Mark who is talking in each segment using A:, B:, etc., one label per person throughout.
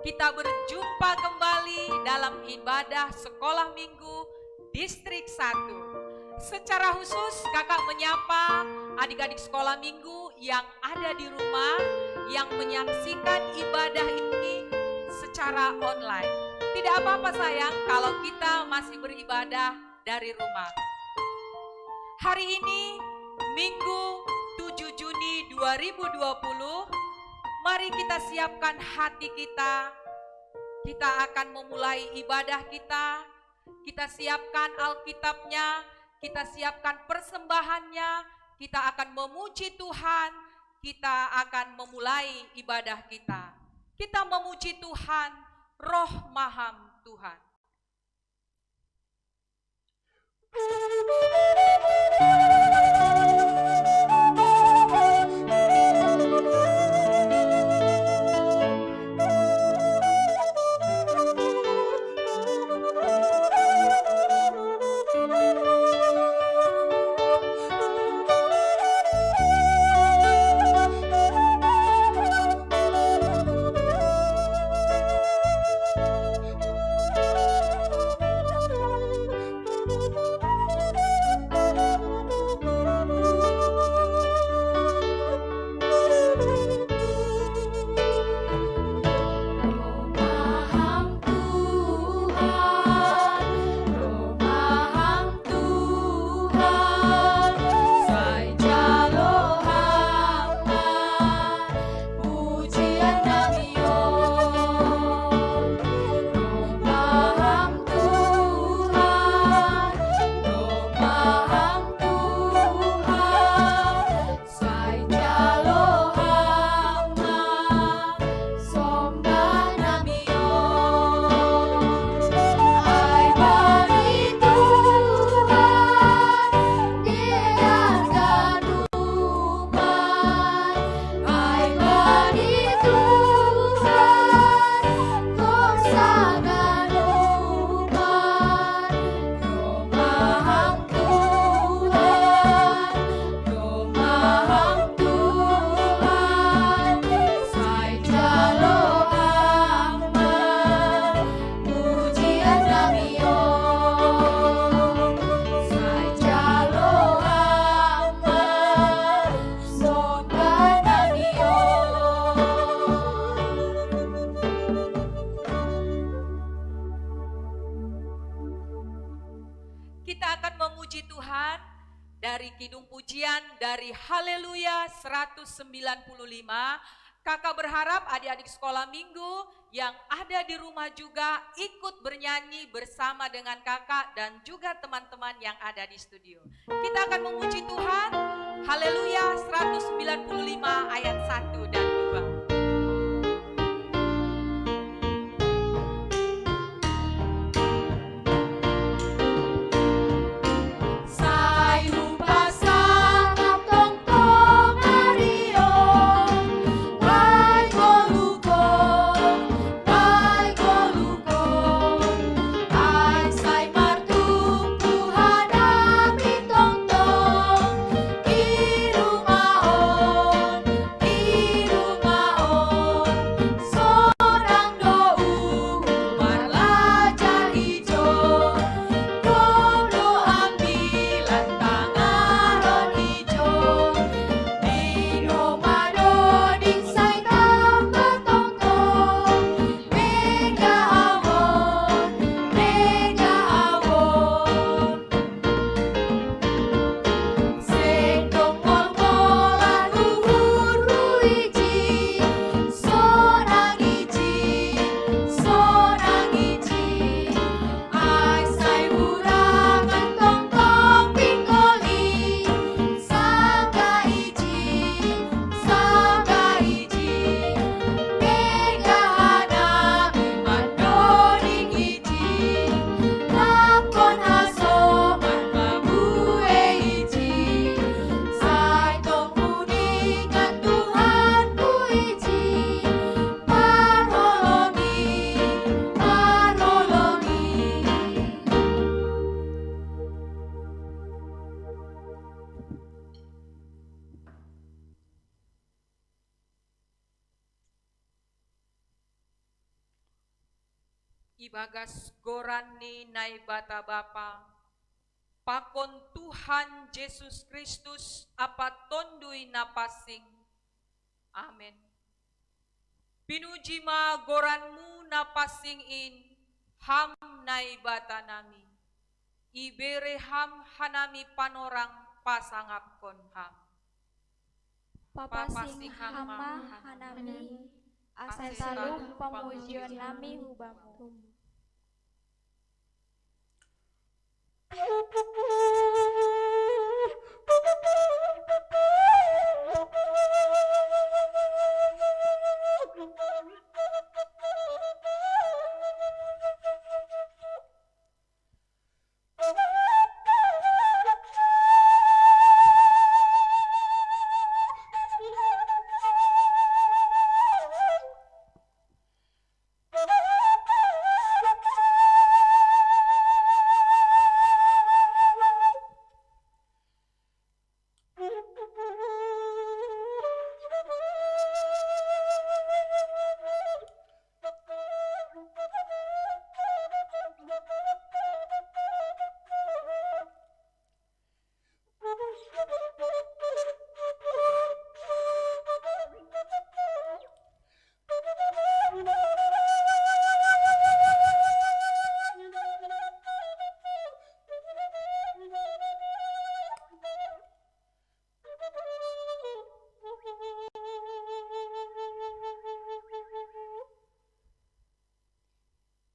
A: Kita berjumpa kembali dalam ibadah sekolah minggu Distrik 1. Secara khusus kakak menyapa adik-adik sekolah minggu yang ada di rumah, yang menyaksikan ibadah ini secara online. Tidak apa-apa sayang kalau kita masih beribadah dari rumah. Hari ini Minggu 7 Juni 2020, mari kita siapkan hati kita. Kita akan memulai ibadah kita. Kita siapkan Alkitabnya, kita siapkan persembahannya. Kita akan memuji Tuhan. Kita akan memulai ibadah kita. Kita memuji Tuhan, Roh Maham Tuhan. Dari Haleluya 195, kakak berharap adik-adik sekolah minggu yang ada di rumah juga ikut bernyanyi bersama dengan kakak dan juga teman-teman yang ada di studio. Kita akan memuji Tuhan, Haleluya 195 ayat 1 dan 2.
B: Rumah
A: ibagas gorani nai bata bapa, pakon Tuhan Yesus Kristus apa tondui napasing. Amin. Pinuji ma goranmu napasing in, ham nai bata nami. Ibere ham hanami panorang pasangapkon ham.
B: Papasing hama hanami, asesalung pamujian nami hubamu.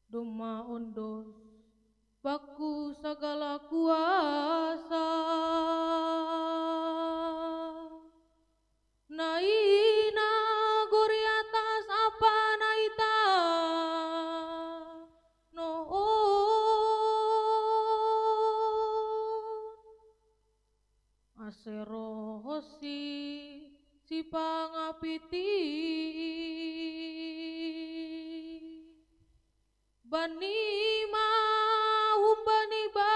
C: Doma ondos baku segala kuasa naina gori atas apa naita no asero hosi si pangapiti bani ma humbani ba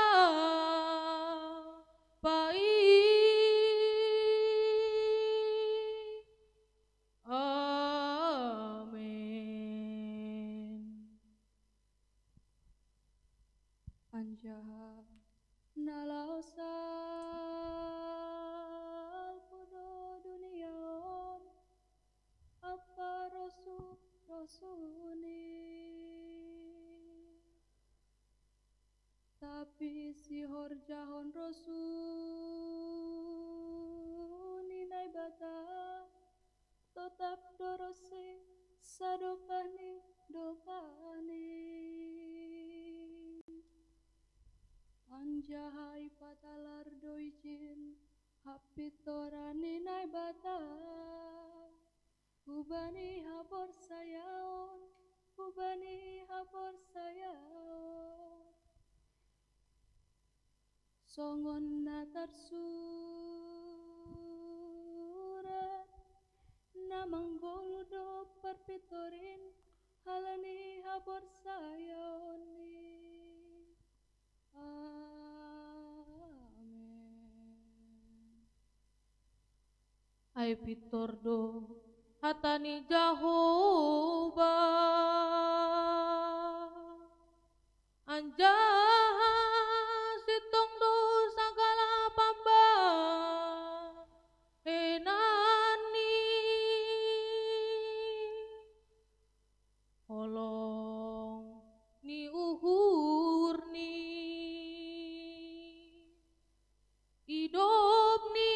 C: pai amin.
B: Anjaha nalausal puno duniaon apa rasuni tapi si horjahon rasuni nai bata tetap dorose sadokani dokani anjahai patalar doijin hapitorani nai bata hubani habor sayaon songon natar surat namanggol do perpitorin halani habor sayoni. Amin.
C: Ai pitordo hatani Jahoba anjaha sitong do sagala pamba enani holong ni uhur ni hidup ni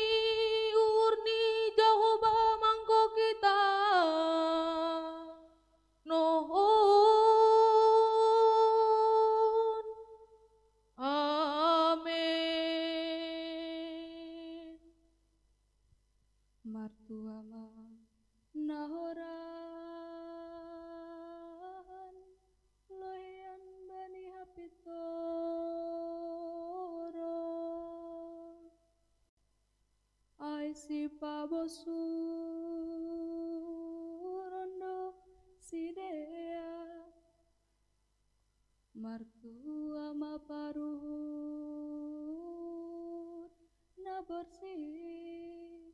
C: urni Jahoba mangko kita nohon amin.
B: Martuama nahoran loyan bani hapitoro ai si pabosu rondo sidea martuama paruhut na bersih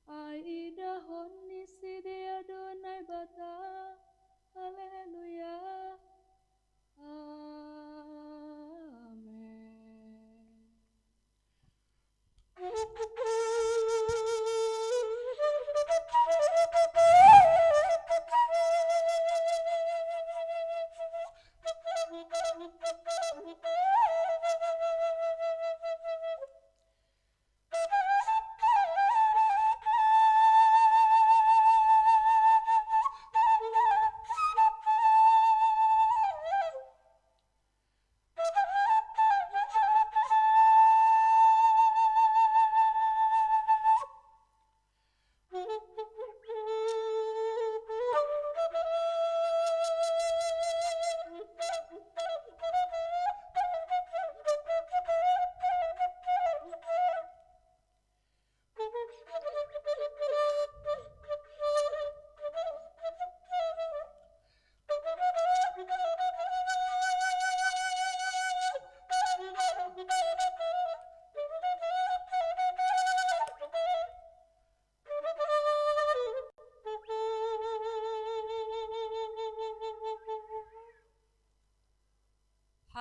B: ai dahon ni sidea donai bata haleluya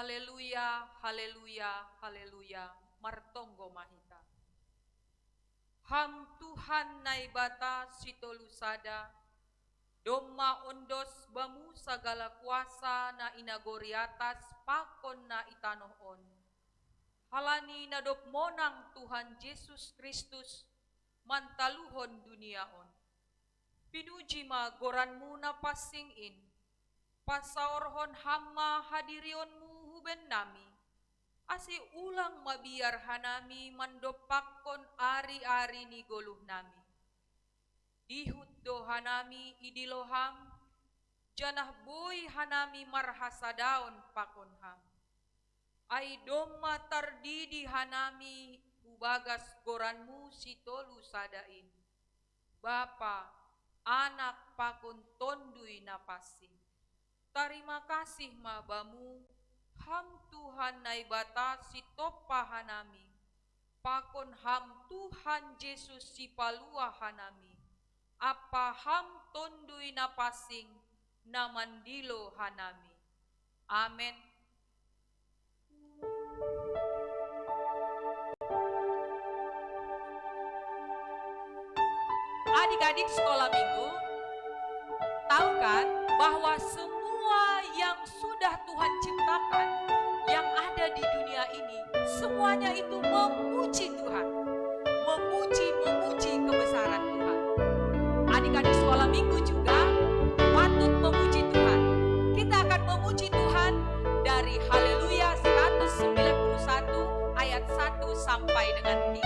A: Haleluya, haleluya, haleluya. Martonggo mahita. Ham Tuhan naibata sitolusada. Doma ondos bamu segala kuasa na inagori atas pakon na itanoh on. Halani nadop monang Tuhan Yesus Kristus mantaluhon dunia on. Pinuji ma goranmu na pasingin. Pasaorhon hama hadirionmu huben nami. Asi ulang mabiar hanami mandopakon ari-ari ni goluh nami. Dihut do hanami idiloham, janah boy hanami marhasadaon pakon ham. Ai doma tardidi hanami ubagas goranmu sitolu sadain. Bapa, anak pakon tondui napasi. Terima kasih mabamu, ham Tuhan naibata sitopa hanami. Pakon ham Tuhan Yesus sipalua hanami. Apa ham tondui napasing namandilo hanami. Amen. Adik-adik sekolah minggu, tahu kan bahwa semua yang sudah Tuhan ciptakan, yang ada di dunia ini, semuanya itu memuji Tuhan. Memuji kebesaran Tuhan. Adik-adik sekolah minggu juga patut memuji Tuhan. Kita akan memuji Tuhan dari Haleluya 191 ayat 1 sampai dengan 3.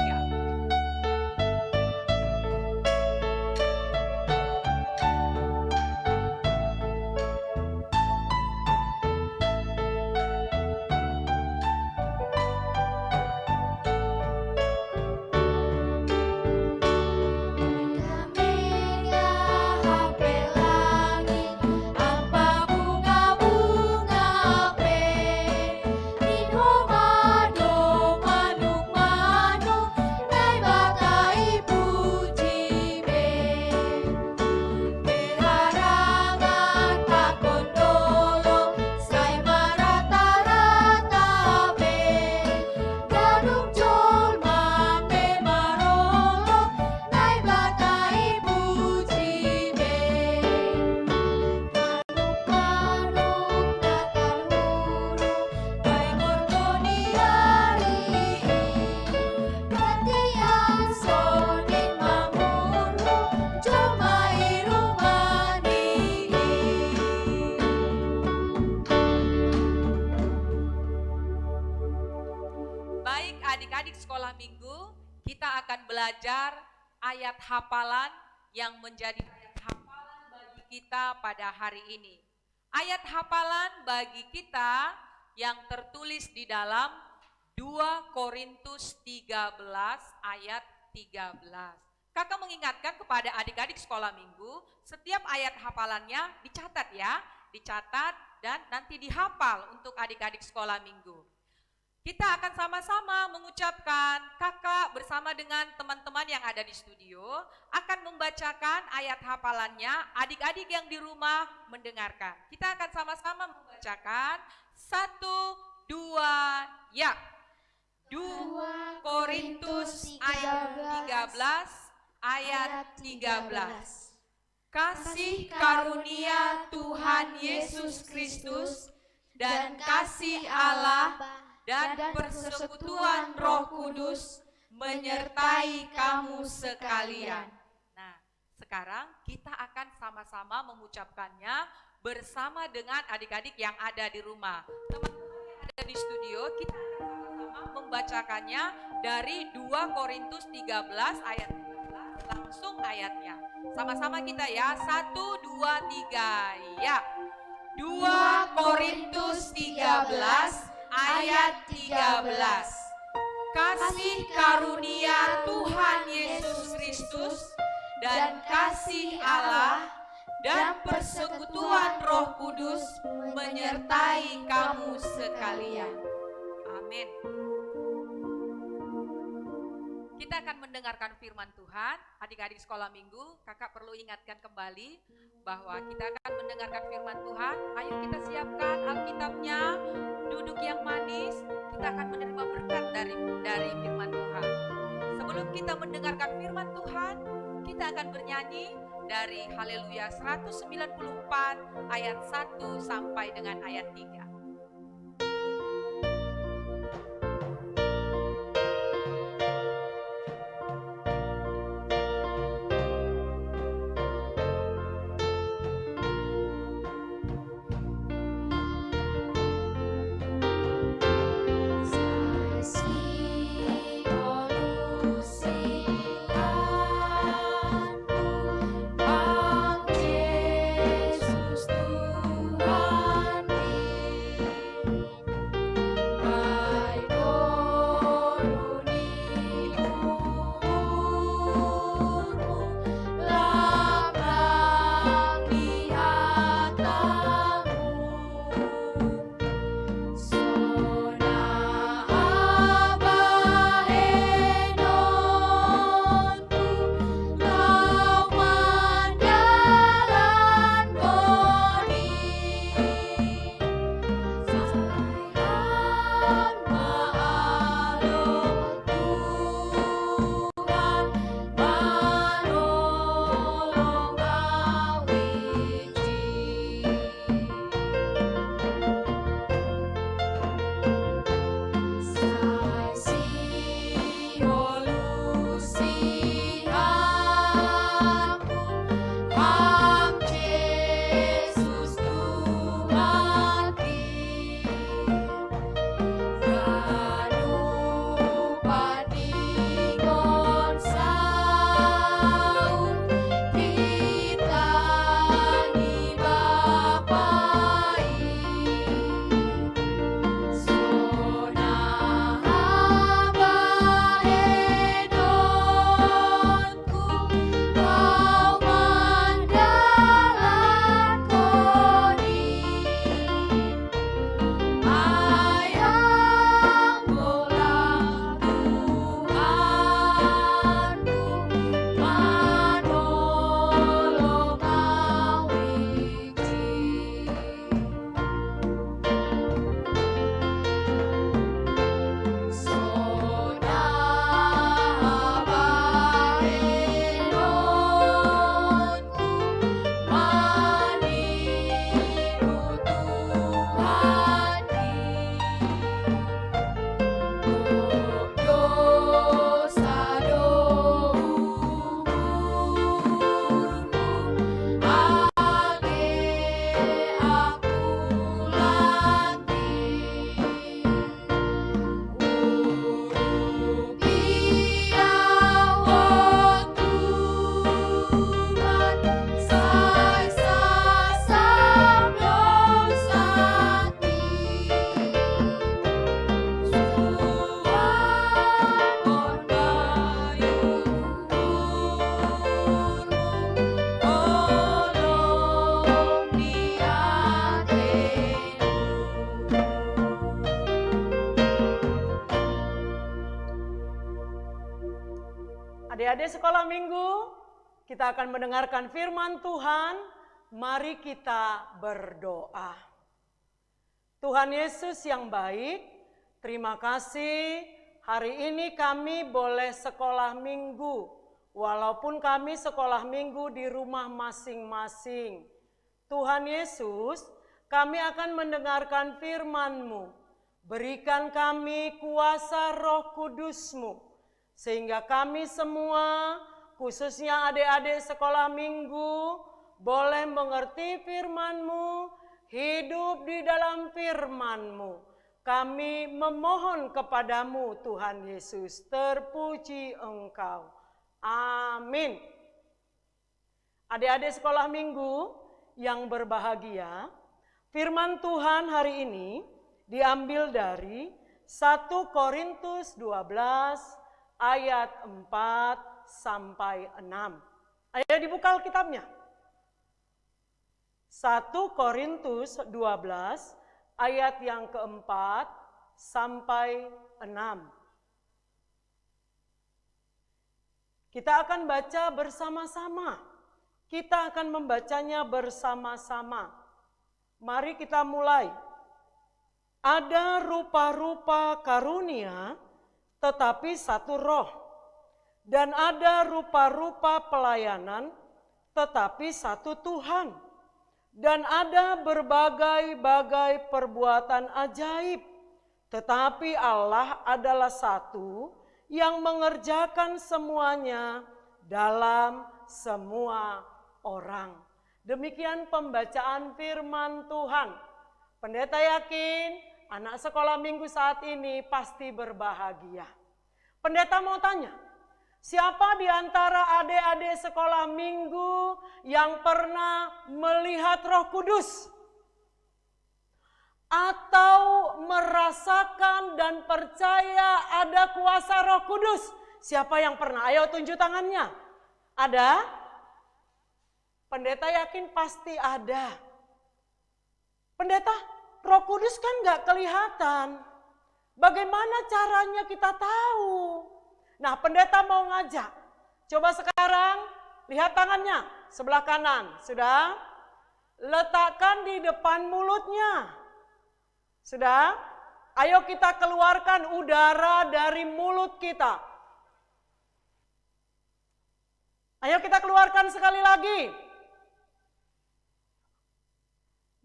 A: Belajar ayat hafalan yang menjadi ayat hafalan bagi kita pada hari ini. Ayat hafalan bagi kita yang tertulis di dalam 2 Korintus 13 ayat 13. Kakak mengingatkan kepada adik-adik sekolah minggu, setiap ayat hafalannya dicatat ya, dicatat dan nanti dihafal untuk adik-adik sekolah minggu. Kita akan sama-sama mengucapkan, kakak bersama dengan teman-teman yang ada di studio akan membacakan ayat hafalannya, adik-adik yang di rumah mendengarkan. Kita akan sama-sama membacakan 1, 2, ya. 2 Korintus ayat 13 ayat 13. Kasih karunia Tuhan Yesus Kristus dan kasih Allah dan persekutuan Roh Kudus menyertai kamu sekalian. Nah, sekarang kita akan sama-sama mengucapkannya bersama dengan adik-adik yang ada di rumah. Teman-teman yang ada di studio, kita akan sama-sama membacakannya dari 2 Korintus 13 ayat 13, langsung ayatnya. Sama-sama kita ya, 1, 2, 3, ya. 2 Korintus 13 ayat 13. Kasih karunia Tuhan Yesus Kristus dan kasih Allah dan persekutuan Roh Kudus menyertai kamu sekalian. Amin. kita akan mendengarkan firman Tuhan. Adik-adik sekolah minggu, kakak perlu ingatkan kembali bahwa kita akan mendengarkan firman Tuhan. Ayo kita siapkan Alkitabnya, duduk yang manis, kita akan menerima berkat dari firman Tuhan. Sebelum kita mendengarkan firman Tuhan, kita akan bernyanyi dari Haleluya 194 ayat 1 sampai dengan ayat 3.
D: Adik-adik sekolah minggu, kita akan mendengarkan firman Tuhan. Mari kita berdoa. Tuhan Yesus yang baik, terima kasih hari ini kami boleh sekolah minggu. Walaupun kami sekolah minggu di rumah masing-masing. Tuhan Yesus, kami akan mendengarkan firman-Mu. Berikan kami kuasa Roh Kudus-Mu. Sehingga kami semua, khususnya adik-adik sekolah minggu, boleh mengerti firman-Mu, hidup di dalam firman-Mu. Kami memohon kepadamu Tuhan Yesus, terpuji Engkau. Amin. Adik-adik sekolah minggu yang berbahagia, firman Tuhan hari ini diambil dari 1 Korintus 12 ayat 4 sampai 6. Ayo dibuka Alkitabnya. 1 Korintus 12 ayat yang keempat sampai 6. Kita akan baca bersama-sama. Kita akan membacanya bersama-sama. Mari kita mulai. Ada rupa-rupa karunia, tetapi satu roh. Dan ada rupa-rupa pelayanan, tetapi satu Tuhan. Dan ada berbagai-bagai perbuatan ajaib, tetapi Allah adalah satu yang mengerjakan semuanya dalam semua orang. Demikian pembacaan firman Tuhan. Pendeta yakin anak sekolah minggu saat ini pasti berbahagia. Pendeta mau tanya, siapa di antara adik-adik sekolah minggu yang pernah melihat Roh Kudus? Atau merasakan dan percaya ada kuasa Roh Kudus? Siapa yang pernah? Ayo tunjuk tangannya. Ada? Pendeta yakin pasti ada. Pendeta, Roh Kudus kan gak kelihatan. Bagaimana caranya kita tahu? Nah, pendeta mau ngajak. Coba sekarang lihat tangannya sebelah kanan. Sudah? Letakkan di depan mulutnya. Sudah? Ayo kita keluarkan udara dari mulut kita. Ayo kita keluarkan sekali lagi.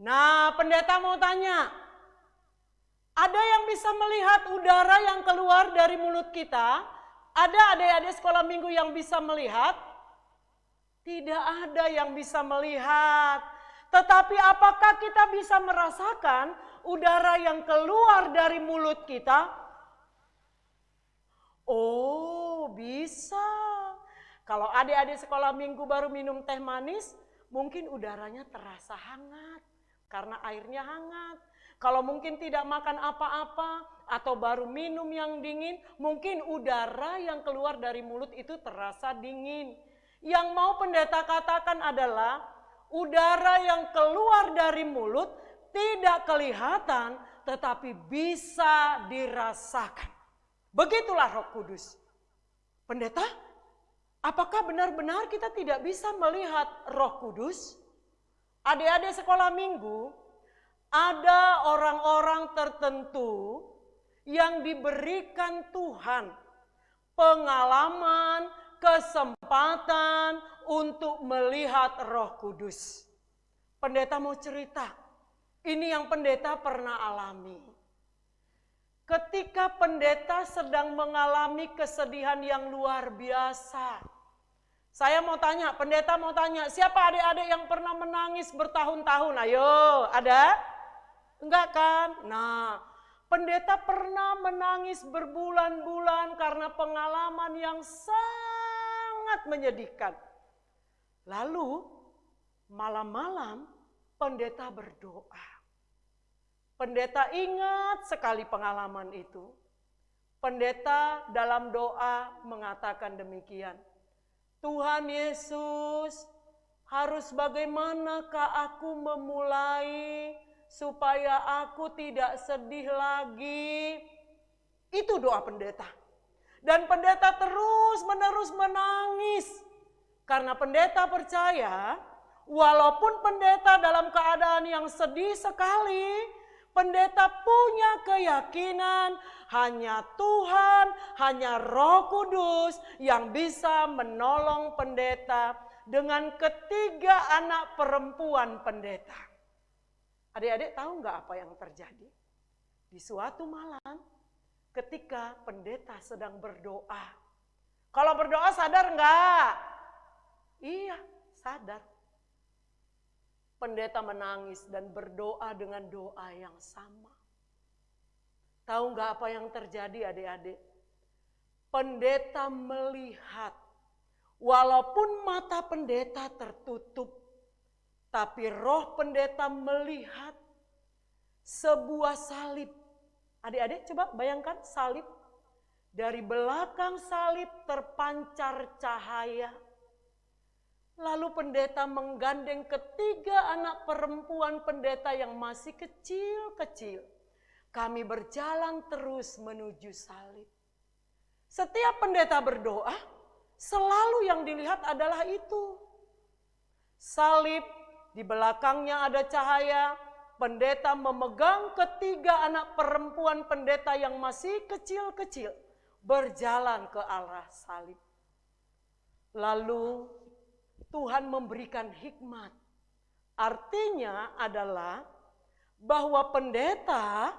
D: Nah, pendeta mau tanya. Ada yang bisa melihat udara yang keluar dari mulut kita? Ada adik-adik sekolah minggu yang bisa melihat? Tidak ada yang bisa melihat. Tetapi apakah kita bisa merasakan udara yang keluar dari mulut kita? Oh, bisa. Kalau adik-adik sekolah minggu baru minum teh manis, mungkin udaranya terasa hangat karena airnya hangat. Kalau mungkin tidak makan apa-apa atau baru minum yang dingin, mungkin udara yang keluar dari mulut itu terasa dingin. Yang mau pendeta katakan adalah udara yang keluar dari mulut tidak kelihatan tetapi bisa dirasakan. Begitulah Roh Kudus. Pendeta, apakah benar-benar kita tidak bisa melihat Roh Kudus? Adik-adik sekolah minggu, ada orang-orang tertentu yang diberikan Tuhan pengalaman, kesempatan untuk melihat Roh Kudus. Pendeta mau cerita, ini yang pendeta pernah alami. Ketika pendeta sedang mengalami kesedihan yang luar biasa. Saya mau tanya, pendeta mau tanya, siapa adik-adik yang pernah menangis bertahun-tahun? Ayo, ada? Enggak kan? Nah, pendeta pernah menangis berbulan-bulan karena pengalaman yang sangat menyedihkan. Lalu, malam-malam pendeta berdoa. Pendeta ingat sekali pengalaman itu. Pendeta dalam doa mengatakan demikian. Tuhan Yesus, harus bagaimanakah aku memulai supaya aku tidak sedih lagi? Itu doa pendeta. Dan pendeta terus-menerus menangis. Karena pendeta percaya, walaupun pendeta dalam keadaan yang sedih sekali, pendeta punya keyakinan hanya Tuhan, hanya Roh Kudus yang bisa menolong pendeta dengan ketiga anak perempuan pendeta. Adik-adik tahu nggak apa yang terjadi? Di suatu malam ketika pendeta sedang berdoa. Kalau berdoa sadar nggak? Iya, sadar. Pendeta menangis dan berdoa dengan doa yang sama. Tahu nggak apa yang terjadi adik-adik? Pendeta melihat, walaupun mata pendeta tertutup, tapi roh pendeta melihat sebuah salib. Adik-adik coba bayangkan salib. Dari belakang salib terpancar cahaya. Lalu pendeta menggandeng ketiga anak perempuan pendeta yang masih kecil-kecil. Kami berjalan terus menuju salib. Setiap pendeta berdoa, Selalu yang dilihat adalah itu. Salib, di belakangnya ada cahaya, pendeta memegang ketiga anak perempuan pendeta yang masih kecil-kecil, berjalan ke arah salib. Lalu Tuhan memberikan hikmat. Artinya adalah bahwa pendeta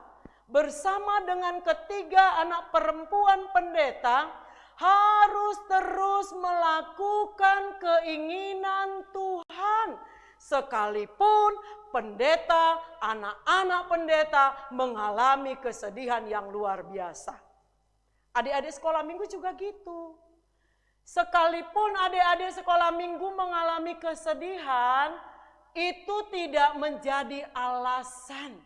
D: bersama dengan ketiga anak perempuan pendeta harus terus melakukan keinginan Tuhan. Sekalipun pendeta, anak-anak pendeta mengalami kesedihan yang luar biasa. Adik-adik sekolah minggu juga gitu. Sekalipun adik-adik sekolah minggu mengalami kesedihan, itu tidak menjadi alasan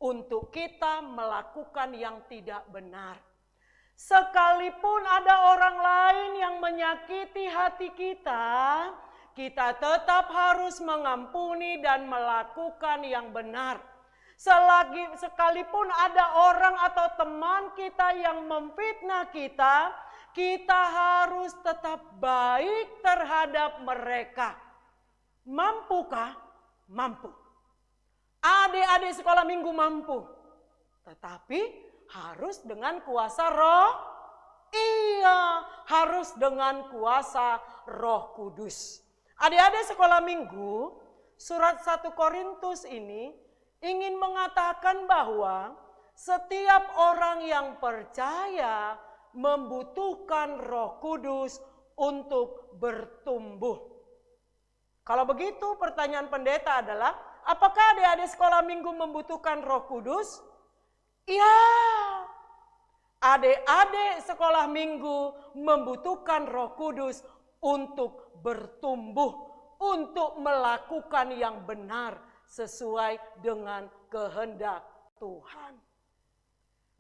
D: untuk kita melakukan yang tidak benar. Sekalipun ada orang lain yang menyakiti hati kita, kita tetap harus mengampuni dan melakukan yang benar. Sekalipun ada orang atau teman kita yang memfitnah kita, kita harus tetap baik terhadap mereka. Mampukah? Mampu. Adik-adik sekolah minggu mampu. Tetapi harus dengan kuasa Roh? Iya, harus dengan kuasa Roh Kudus. Adik-adik sekolah minggu, surat 1 Korintus ini ingin mengatakan bahwa setiap orang yang percaya membutuhkan Roh Kudus untuk bertumbuh. Kalau begitu pertanyaan pendeta adalah, apakah adik-adik sekolah minggu membutuhkan Roh Kudus? Iya, adik-adik sekolah minggu membutuhkan Roh Kudus untuk bertumbuh, untuk melakukan yang benar sesuai dengan kehendak Tuhan.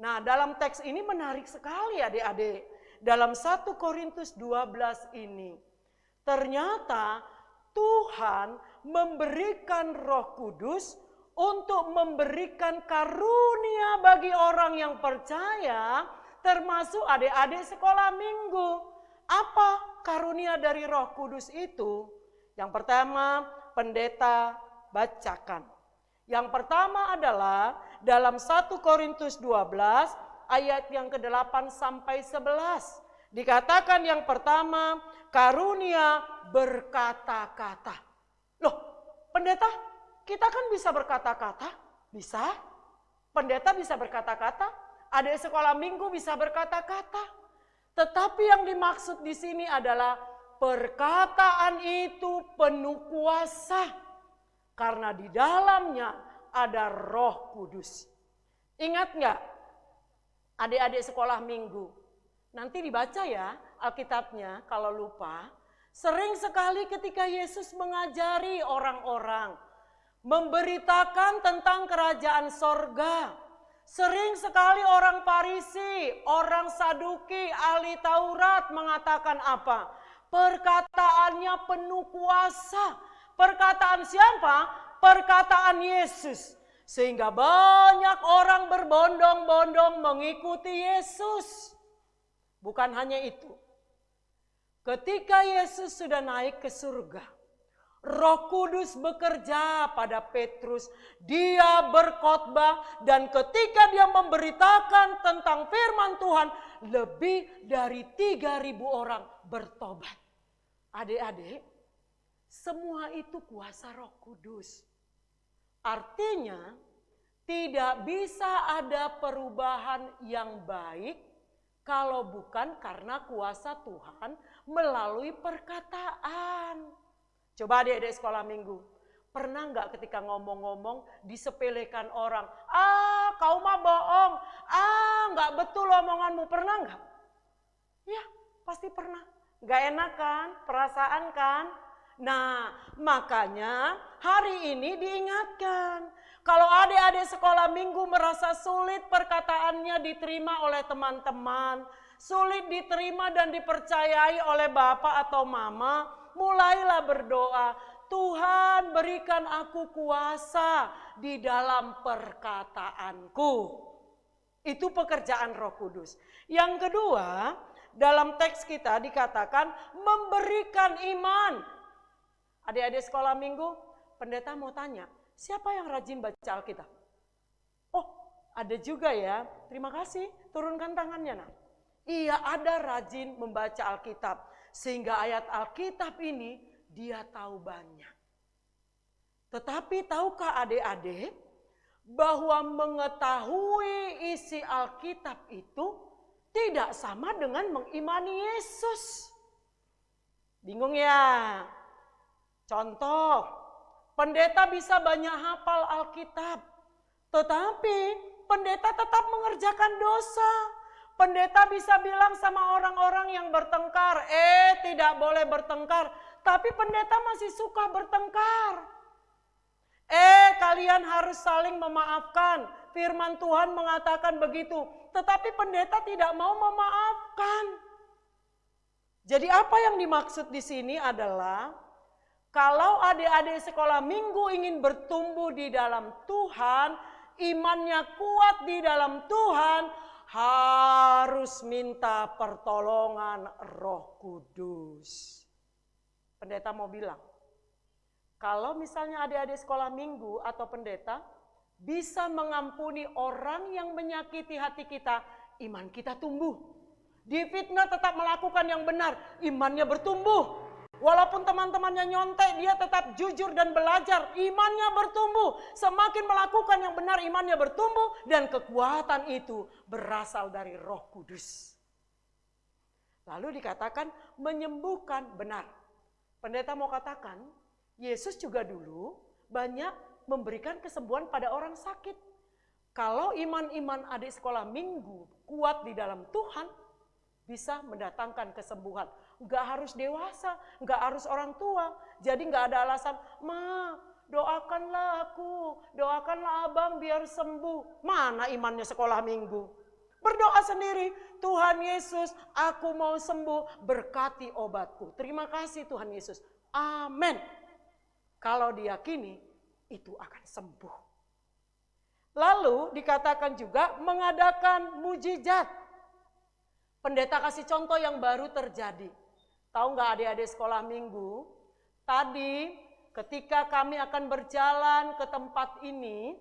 D: Nah, dalam teks ini menarik sekali adik-adik. Dalam 1 Korintus 12 ini, ternyata Tuhan memberikan Roh Kudus untuk memberikan karunia bagi orang yang percaya, termasuk adik-adik sekolah minggu. Apa karunia dari Roh Kudus itu? Yang pertama, pendeta bacakan. Yang pertama adalah dalam 1 Korintus 12 ayat yang ke-8 sampai 11. Dikatakan yang pertama, karunia berkata-kata. Loh, pendeta, kita kan bisa berkata-kata? Bisa. Pendeta bisa berkata-kata, adik sekolah minggu bisa berkata-kata. Tetapi yang dimaksud di sini adalah perkataan itu penuh kuasa. Karena di dalamnya ada Roh Kudus. Ingat nggak adik-adik sekolah minggu? Nanti dibaca ya Alkitabnya kalau lupa. Sering sekali ketika Yesus mengajari orang-orang, memberitakan tentang kerajaan sorga. Sering sekali orang Farisi, orang Saduki, ahli Taurat mengatakan apa? Perkataannya penuh kuasa. Perkataan siapa? Perkataan Yesus. Sehingga banyak orang berbondong-bondong mengikuti Yesus. Bukan hanya itu. Ketika Yesus sudah naik ke surga, Roh Kudus bekerja pada Petrus. Dia berkhotbah dan ketika dia memberitakan tentang firman Tuhan, lebih dari 3.000 orang bertobat. Adik-adik, semua itu kuasa Roh Kudus. Artinya, tidak bisa ada perubahan yang baik kalau bukan karena kuasa Tuhan melalui perkataan. Coba adik-adik sekolah minggu, pernah nggak ketika ngomong-ngomong disepelekan orang? Kau mah bohong, nggak betul omonganmu, pernah nggak? Ya, pasti pernah. Nggak enak kan, perasaan kan? Nah, makanya hari ini diingatkan. Kalau adik-adik sekolah minggu merasa sulit perkataannya diterima oleh teman-teman, sulit diterima dan dipercayai oleh bapak atau mama, mulailah berdoa, Tuhan berikan aku kuasa di dalam perkataanku. Itu pekerjaan Roh Kudus. Yang kedua, dalam teks kita dikatakan memberikan iman. Adik-adik sekolah minggu, pendeta mau tanya, siapa yang rajin baca Alkitab? Oh, ada juga ya. Terima kasih, turunkan tangannya nak. Iya, ada rajin membaca Alkitab. Sehingga ayat Alkitab ini dia tahu banyak. Tetapi tahukah adik-adik bahwa mengetahui isi Alkitab itu tidak sama dengan mengimani Yesus? Bingung ya? Contoh, pendeta bisa banyak hafal Alkitab, tetapi pendeta tetap mengerjakan dosa. Pendeta bisa bilang sama orang-orang yang bertengkar, tidak boleh bertengkar, tapi pendeta masih suka bertengkar. Kalian harus saling memaafkan. Firman Tuhan mengatakan begitu. Tetapi pendeta tidak mau memaafkan. Jadi apa yang dimaksud di sini adalah kalau adik-adik sekolah minggu ingin bertumbuh di dalam Tuhan, imannya kuat di dalam Tuhan, harus minta pertolongan Roh Kudus. Pendeta mau bilang, kalau misalnya adik-adik sekolah minggu atau pendeta bisa mengampuni orang yang menyakiti hati kita, iman kita tumbuh. Difitnah tetap melakukan yang benar, imannya bertumbuh. Walaupun teman-temannya nyontek, dia tetap jujur dan belajar, imannya bertumbuh. Semakin melakukan yang benar, imannya bertumbuh, dan kekuatan itu berasal dari Roh Kudus. Lalu dikatakan menyembuhkan, benar. Pendeta mau katakan, Yesus juga dulu banyak memberikan kesembuhan pada orang sakit. Kalau iman-iman adik sekolah minggu kuat di dalam Tuhan, bisa mendatangkan kesembuhan. Enggak harus dewasa, enggak harus orang tua. Jadi enggak ada alasan, "Ma, doakanlah aku, doakanlah abang biar sembuh." Mana imannya sekolah minggu? Berdoa sendiri, "Tuhan Yesus, aku mau sembuh, berkati obatku." Terima kasih Tuhan Yesus. Amin. Kalau diyakini, itu akan sembuh. Lalu dikatakan juga mengadakan mujizat. Pendeta kasih contoh yang baru terjadi. Tahu nggak adik-adik sekolah minggu? Tadi ketika kami akan berjalan ke tempat ini,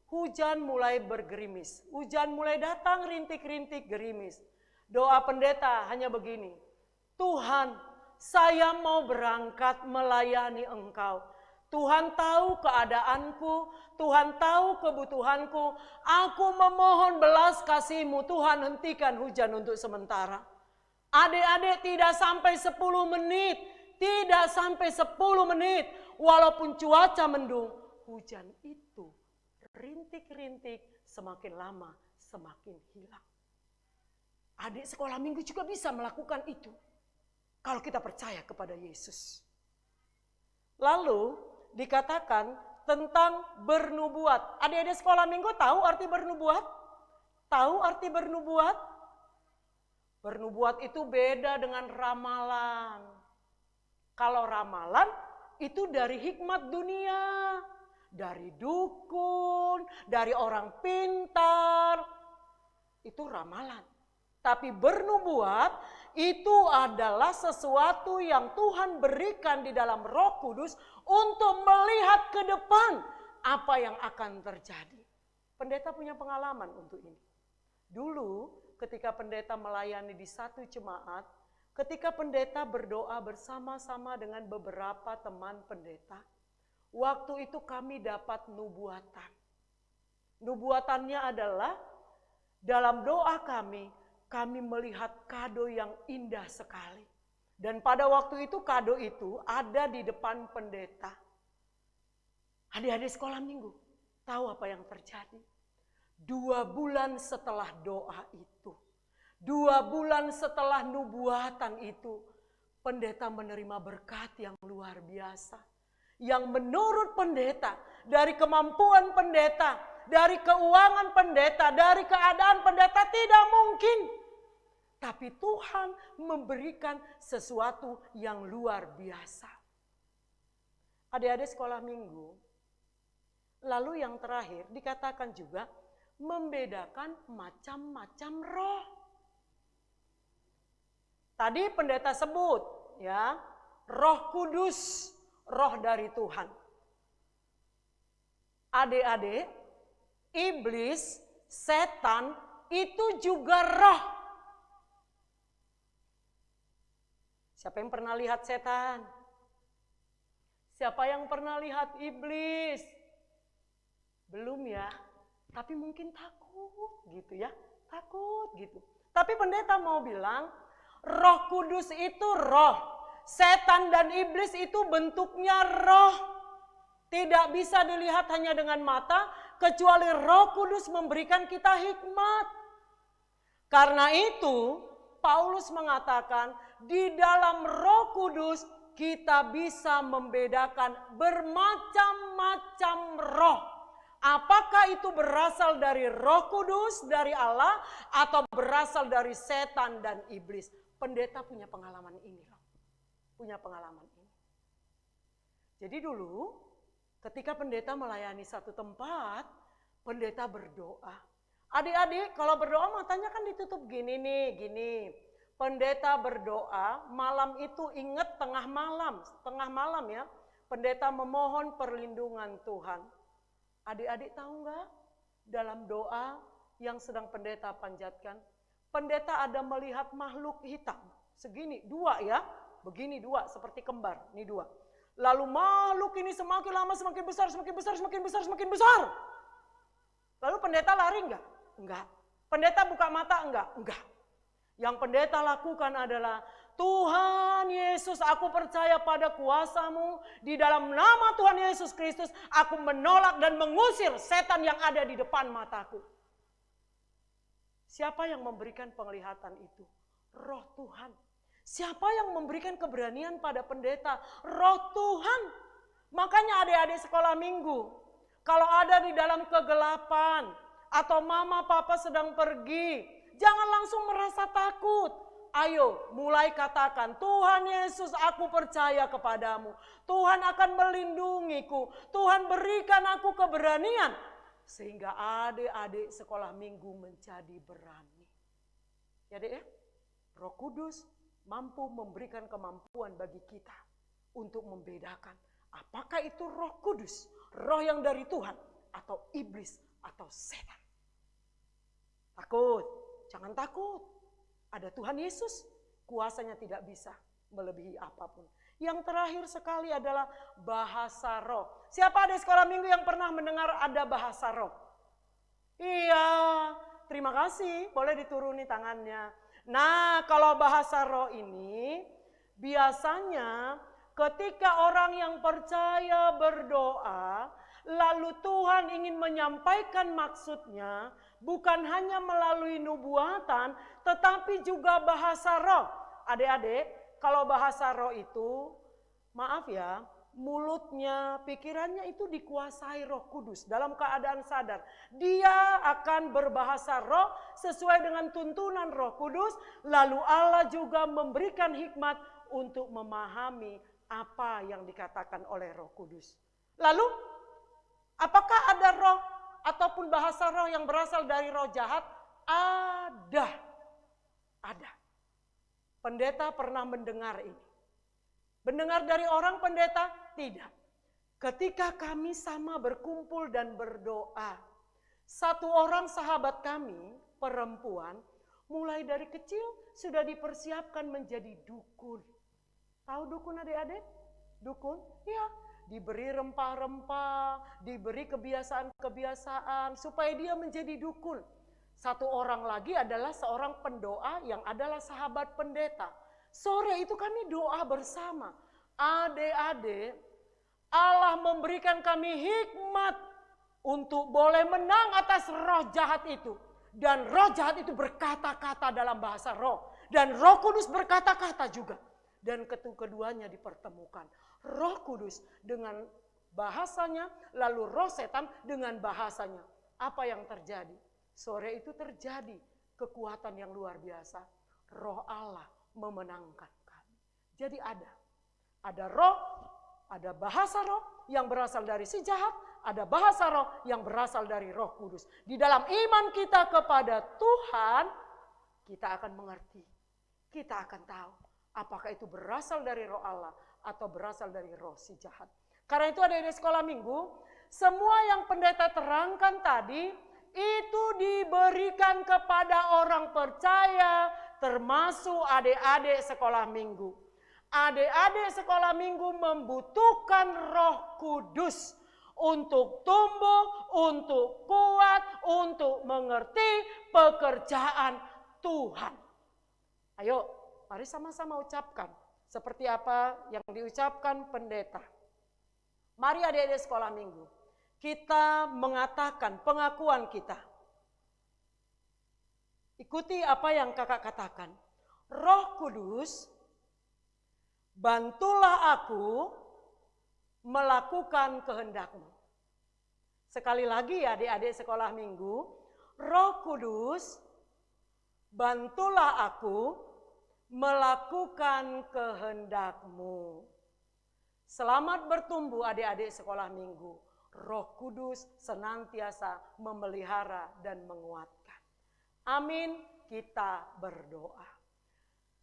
D: hujan mulai bergerimis. Hujan mulai datang rintik-rintik gerimis. Doa pendeta hanya begini. Tuhan, saya mau berangkat melayani Engkau. Tuhan tahu keadaanku, Tuhan tahu kebutuhanku. Aku memohon belas kasih-Mu, Tuhan hentikan hujan untuk sementara. Adik-adik tidak sampai 10 menit, tidak sampai 10 menit. Walaupun cuaca mendung, hujan itu rintik-rintik semakin lama semakin hilang. Adik sekolah minggu juga bisa melakukan itu. Kalau kita percaya kepada Yesus. Lalu dikatakan tentang bernubuat. Adik-adik sekolah minggu tahu arti bernubuat? Tahu arti bernubuat? Bernubuat itu beda dengan ramalan. Kalau ramalan itu dari hikmat dunia, dari dukun, dari orang pintar. Itu ramalan. Tapi bernubuat itu adalah sesuatu yang Tuhan berikan di dalam Roh Kudus untuk melihat ke depan apa yang akan terjadi. Pendeta punya pengalaman untuk ini. Dulu ketika pendeta melayani di satu jemaat, ketika pendeta berdoa bersama-sama dengan beberapa teman pendeta, waktu itu kami dapat nubuatan. Nubuatannya adalah dalam doa kami melihat kado yang indah sekali. Dan pada waktu itu kado itu ada di depan pendeta. Adik-adik sekolah minggu, tahu apa yang terjadi? 2 bulan setelah doa itu, 2 bulan setelah nubuatan itu, pendeta menerima berkat yang luar biasa. Yang menurut pendeta, dari kemampuan pendeta, dari keuangan pendeta, dari keadaan pendeta tidak mungkin. Tapi Tuhan memberikan sesuatu yang luar biasa. Adik-adik sekolah minggu, lalu yang terakhir dikatakan juga membedakan macam-macam roh. Tadi pendeta sebut ya, Roh Kudus, roh dari Tuhan. Adik-adik, iblis, setan itu juga roh. Siapa yang pernah lihat setan? Siapa yang pernah lihat iblis? Belum ya, tapi mungkin takut gitu ya, takut gitu. Tapi pendeta mau bilang, Roh Kudus itu roh, setan dan iblis itu bentuknya roh. Tidak bisa dilihat hanya dengan mata, kecuali Roh Kudus memberikan kita hikmat. Karena itu, Paulus mengatakan, di dalam Roh Kudus kita bisa membedakan bermacam-macam roh. Apakah itu berasal dari Roh Kudus, dari Allah, atau berasal dari setan dan iblis? Pendeta punya pengalaman ini loh. Punya pengalaman ini. Jadi dulu, ketika pendeta melayani satu tempat, pendeta berdoa. Adik-adik, kalau berdoa matanya kan ditutup gini nih, gini. Pendeta berdoa, malam itu ingat tengah malam ya. Pendeta memohon perlindungan Tuhan. Adik-adik tahu nggak? Dalam doa yang sedang pendeta panjatkan, pendeta ada melihat makhluk hitam. Segini, dua ya. Begini dua, seperti kembar. Ini dua. Lalu makhluk ini semakin lama semakin besar, semakin besar, semakin besar, semakin besar. Lalu pendeta lari enggak? Enggak. Pendeta buka mata enggak? Enggak. Yang pendeta lakukan adalah, Tuhan Yesus, aku percaya pada kuasa-Mu. Di dalam nama Tuhan Yesus Kristus, aku menolak dan mengusir setan yang ada di depan mataku. Siapa yang memberikan penglihatan itu? Roh Tuhan. Siapa yang memberikan keberanian pada pendeta? Roh Tuhan. Makanya adik-adik sekolah minggu, kalau ada di dalam kegelapan, atau mama papa sedang pergi, jangan langsung merasa takut. Ayo mulai katakan, Tuhan Yesus, aku percaya kepadamu. Tuhan akan melindungiku. Tuhan berikan aku keberanian. Sehingga adik-adik sekolah minggu menjadi berani. Ya dek ya, Roh Kudus mampu memberikan kemampuan bagi kita untuk membedakan apakah itu Roh Kudus, roh yang dari Tuhan, atau iblis, atau setan. Takut, jangan takut. Ada Tuhan Yesus, kuasanya tidak bisa melebihi apapun. Yang terakhir sekali adalah bahasa roh. Siapa ada sekolah minggu yang pernah mendengar ada bahasa roh? Iya, terima kasih, boleh dituruni tangannya. Nah, kalau bahasa roh ini, biasanya ketika orang yang percaya berdoa, lalu Tuhan ingin menyampaikan maksudnya, bukan hanya melalui nubuatan, tetapi juga bahasa roh. Adik-adik, kalau bahasa roh itu, maaf ya, mulutnya, pikirannya itu dikuasai Roh Kudus dalam keadaan sadar. Dia akan berbahasa roh sesuai dengan tuntunan Roh Kudus, lalu Allah juga memberikan hikmat untuk memahami apa yang dikatakan oleh Roh Kudus. Lalu, apakah ada roh ataupun bahasa roh yang berasal dari roh jahat? Ada. Pendeta pernah mendengar ini. Mendengar dari orang pendeta? Tidak. Ketika kami sama berkumpul dan berdoa, satu orang sahabat kami, perempuan, mulai dari kecil sudah dipersiapkan menjadi dukun. Tahu dukun adik-adik? Dukun? Ya, diberi rempah-rempah, diberi kebiasaan-kebiasaan supaya dia menjadi dukun. Satu orang lagi adalah seorang pendoa yang adalah sahabat pendeta. Sore itu kami doa bersama. Adik-adik, Allah memberikan kami hikmat untuk boleh menang atas roh jahat itu. Dan roh jahat itu berkata-kata dalam bahasa roh. Dan Roh Kudus berkata-kata juga. Dan keduanya dipertemukan. Roh Kudus dengan bahasanya, lalu roh setan dengan bahasanya. Apa yang terjadi? Sore itu terjadi kekuatan yang luar biasa. Roh Allah memenangkan kami. Jadi ada roh, ada bahasa roh yang berasal dari si jahat, ada bahasa roh yang berasal dari Roh Kudus. Di dalam iman kita kepada Tuhan, kita akan mengerti. kita akan tahu apakah itu berasal dari roh Allah atau berasal dari roh si jahat. Karena itu adik-adik sekolah minggu, semua yang pendeta terangkan tadi itu diberikan kepada orang percaya, termasuk adik-adik sekolah minggu. Adik-adik sekolah minggu membutuhkan Roh Kudus untuk tumbuh, untuk kuat, untuk mengerti pekerjaan Tuhan. Ayo, mari sama-sama ucapkan seperti apa yang diucapkan pendeta. Mari adik-adik sekolah minggu, kita mengatakan pengakuan kita. Ikuti apa yang kakak katakan. Roh Kudus, bantulah aku melakukan kehendak-Mu. Sekali lagi adik-adik sekolah minggu, Roh Kudus, bantulah aku melakukan kehendak-Mu. Selamat bertumbuh adik-adik sekolah minggu. Roh Kudus senantiasa memelihara dan menguatkan. Amin, kita berdoa.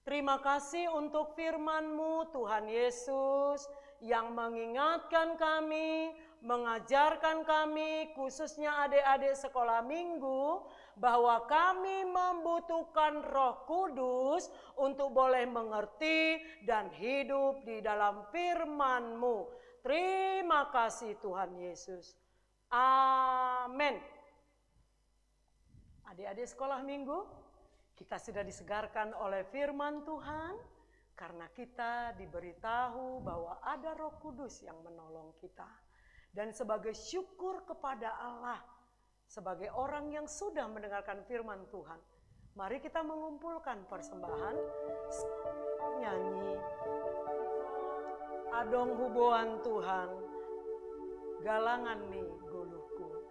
D: Terima kasih untuk firman-Mu Tuhan Yesus yang mengingatkan kami, mengajarkan kami khususnya adik-adik sekolah minggu bahwa kami membutuhkan Roh Kudus untuk boleh mengerti dan hidup di dalam firman-Mu. Terima kasih Tuhan Yesus. Amin. Adik-adik sekolah minggu, kita sudah disegarkan oleh firman Tuhan karena kita diberitahu bahwa ada Roh Kudus yang menolong kita. Dan sebagai syukur kepada Allah, sebagai orang yang sudah mendengarkan firman Tuhan, mari kita mengumpulkan persembahan nyanyi Adong Huboan Tuhan, galangan ni guluku.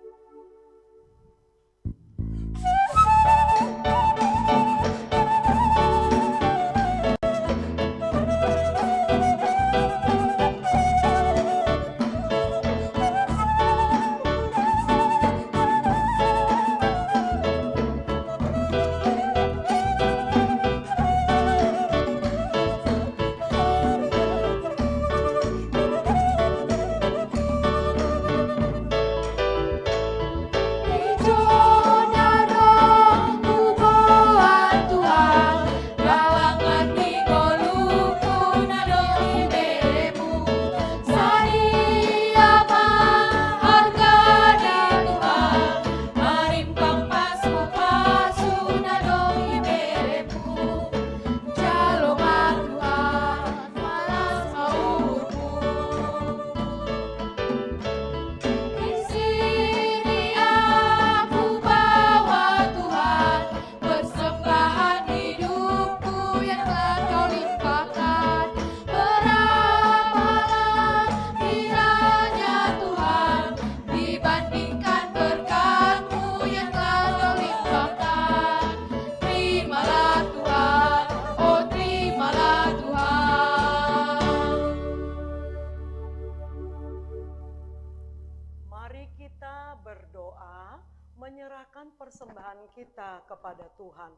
D: Menyerahkan persembahan kita kepada Tuhan.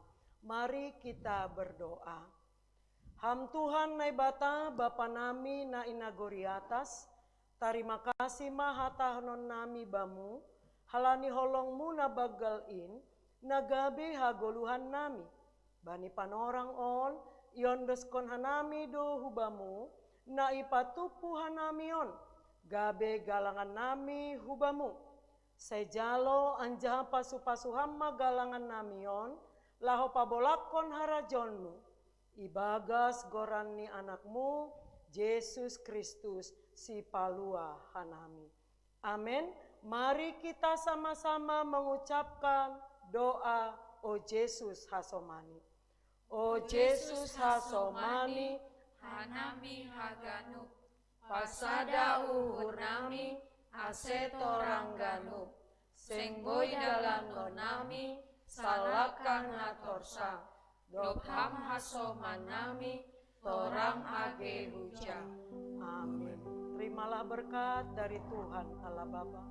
D: Mari kita berdoa. Ham Tuhan nai bata Bapa nami na inagori atas. Terima kasih mahatahnon nami bamu. Halani holongmu na bagal in. Nagabe hagoluhan nami. Bani panorang on. Yondeskon hanami do hubamu. Na ipatupu hanami on. Gabe galangan nami hubamu. Sejalo anjaha pasu-pasu hamma galangan namion, laho pabolakon harajonmu, ibagas gorani anakmu, Yesus Kristus si palua hanami. Amin. Mari kita sama-sama mengucapkan doa O Yesus hasomani. O Yesus hasomani,
A: hanami haganu,
D: pasada uhur nami, asetorangganu, sengboy dalam nami, salakan hatorsa, dobham hasoman nami, torang age hujang. Amin. Terimalah berkat dari Tuhan Allah Bapa.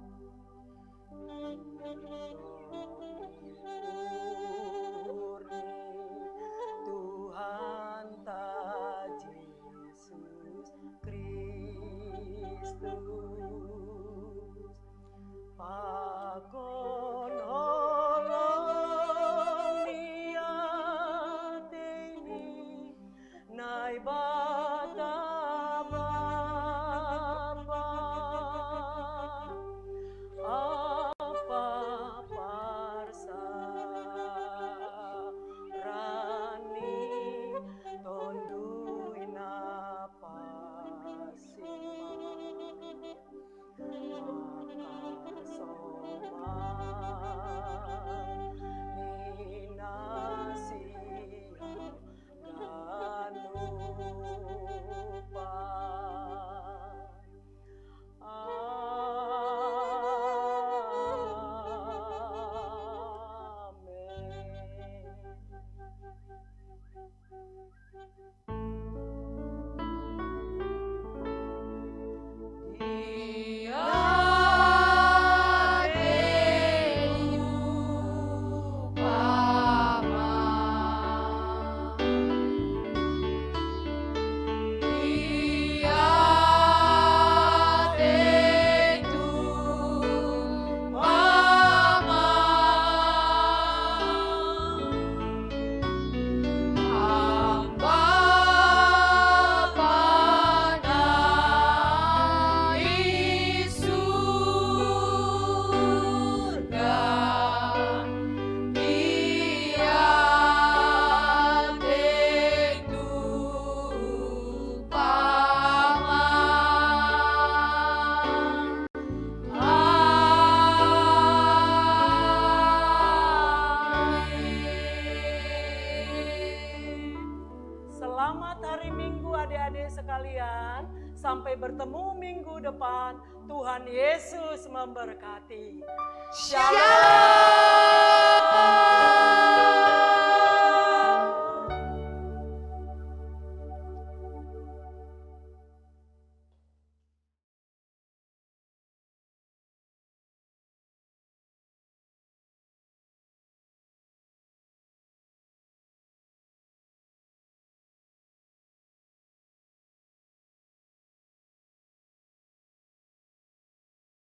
D: Tuhan Pakon holong niateni nai bata Bapa apa parsa rani tondui Selamat hari Minggu adik-adik sekalian. Sampai bertemu minggu depan. Tuhan Yesus memberkati. Shalom.